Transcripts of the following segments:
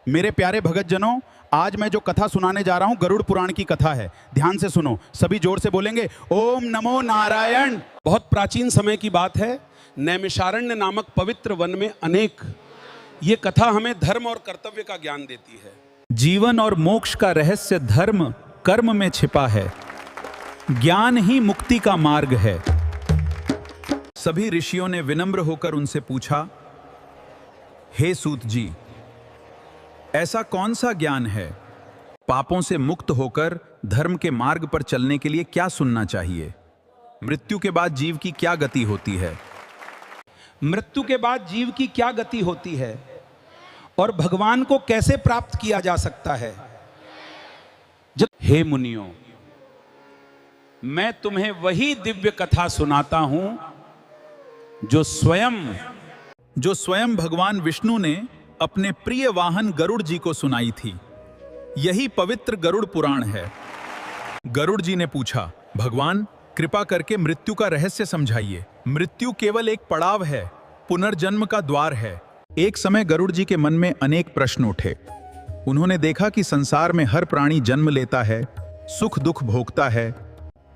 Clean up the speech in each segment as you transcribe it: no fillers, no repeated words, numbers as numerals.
मेरे प्यारे भगत जनों, आज मैं जो कथा सुनाने जा रहा हूं गरुड़ पुराण की कथा है। ध्यान से सुनो, सभी जोर से बोलेंगे ओम नमो नारायण। बहुत प्राचीन समय की बात है। नैमिषारण्य नामक पवित्र वन में अनेक, ये कथा हमें धर्म और कर्तव्य का ज्ञान देती है। जीवन और मोक्ष का रहस्य धर्म कर्म में छिपा है। ज्ञान ही मुक्ति का मार्ग है। सभी ऋषियों ने विनम्र होकर उनसे पूछा, हे सूत जी, ऐसा कौन सा ज्ञान है? पापों से मुक्त होकर धर्म के मार्ग पर चलने के लिए क्या सुनना चाहिए? मृत्यु के बाद जीव की क्या गति होती है? मृत्यु के बाद जीव की क्या गति होती है और भगवान को कैसे प्राप्त किया जा सकता है? हे मुनियों, मैं तुम्हें वही दिव्य कथा सुनाता हूं जो स्वयं भगवान विष्णु ने अपने प्रिय वाहन गरुड़ जी को सुनाई थी। यही पवित्र गरुड़ पुराण है। गरुड़ जी ने पूछा, भगवान कृपा करके मृत्यु का रहस्य समझाइए। मृत्यु केवल एक पड़ाव है, पुनर्जन्म का द्वार है। एक समय गरुड़ जी के मन में अनेक प्रश्न उठे। उन्होंने देखा कि संसार में हर प्राणी जन्म लेता है, सुख दुख भोगता है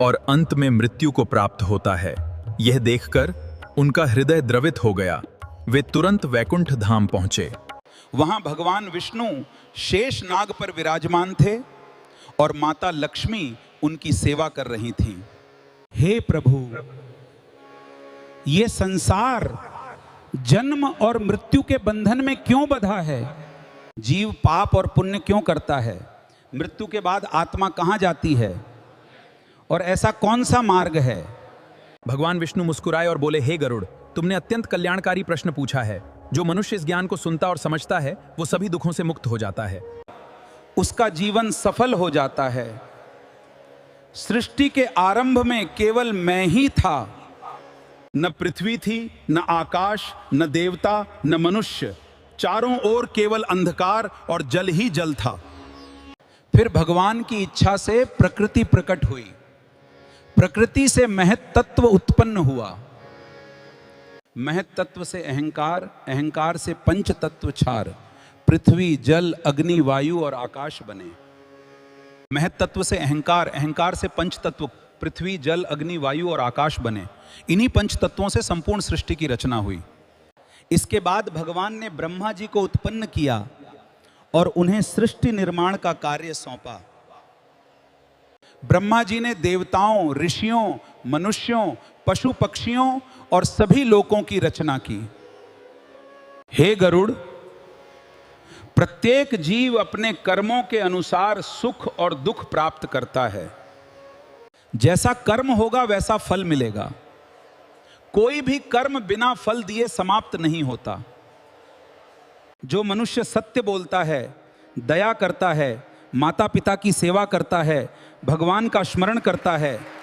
और अंत में मृत्यु को प्राप्त होता है। यह देखकर उनका हृदय द्रवित हो गया। वे तुरंत वैकुंठ धाम पहुंचे। वहां भगवान विष्णु शेष नाग पर विराजमान थे और माता लक्ष्मी उनकी सेवा कर रही थीं। हे प्रभु, ये संसार जन्म और मृत्यु के बंधन में क्यों बंधा है? जीव पाप और पुण्य क्यों करता है? मृत्यु के बाद आत्मा कहां जाती है और ऐसा कौन सा मार्ग है? भगवान विष्णु मुस्कुराए और बोले, हे गरुड़, तुमने अत्यंत कल्याणकारी प्रश्न पूछा है। जो मनुष्य इस ज्ञान को सुनता और समझता है वो सभी दुखों से मुक्त हो जाता है। उसका जीवन सफल हो जाता है। सृष्टि के आरंभ में केवल मैं ही था। न पृथ्वी थी, न आकाश, न देवता, न मनुष्य। चारों ओर केवल अंधकार और जल ही जल था। फिर भगवान की इच्छा से प्रकृति प्रकट हुई। प्रकृति से महत तत्व उत्पन्न हुआ। महत तत्व से अहंकार, अहंकार से पंच तत्व चार, पृथ्वी, जल, अग्नि, वायु और आकाश बने। महत तत्व से अहंकार, अहंकार से पंच तत्व, पृथ्वी, जल, अग्नि, वायु और आकाश बने। इन्हीं पंच तत्वों से संपूर्ण सृष्टि की रचना हुई। इसके बाद भगवान ने ब्रह्मा जी को उत्पन्न किया और उन्हें सृष्टि निर्माण का कार्य सौंपा। ब्रह्मा जी ने देवताओं, ऋषियों, मनुष्यों, पशु पक्षियों और सभी लोगों की रचना की। हे गरुड़, प्रत्येक जीव अपने कर्मों के अनुसार सुख और दुख प्राप्त करता है। जैसा कर्म होगा वैसा फल मिलेगा। कोई भी कर्म बिना फल दिए समाप्त नहीं होता। जो मनुष्य सत्य बोलता है, दया करता है, माता पिता की सेवा करता है, भगवान का स्मरण करता है,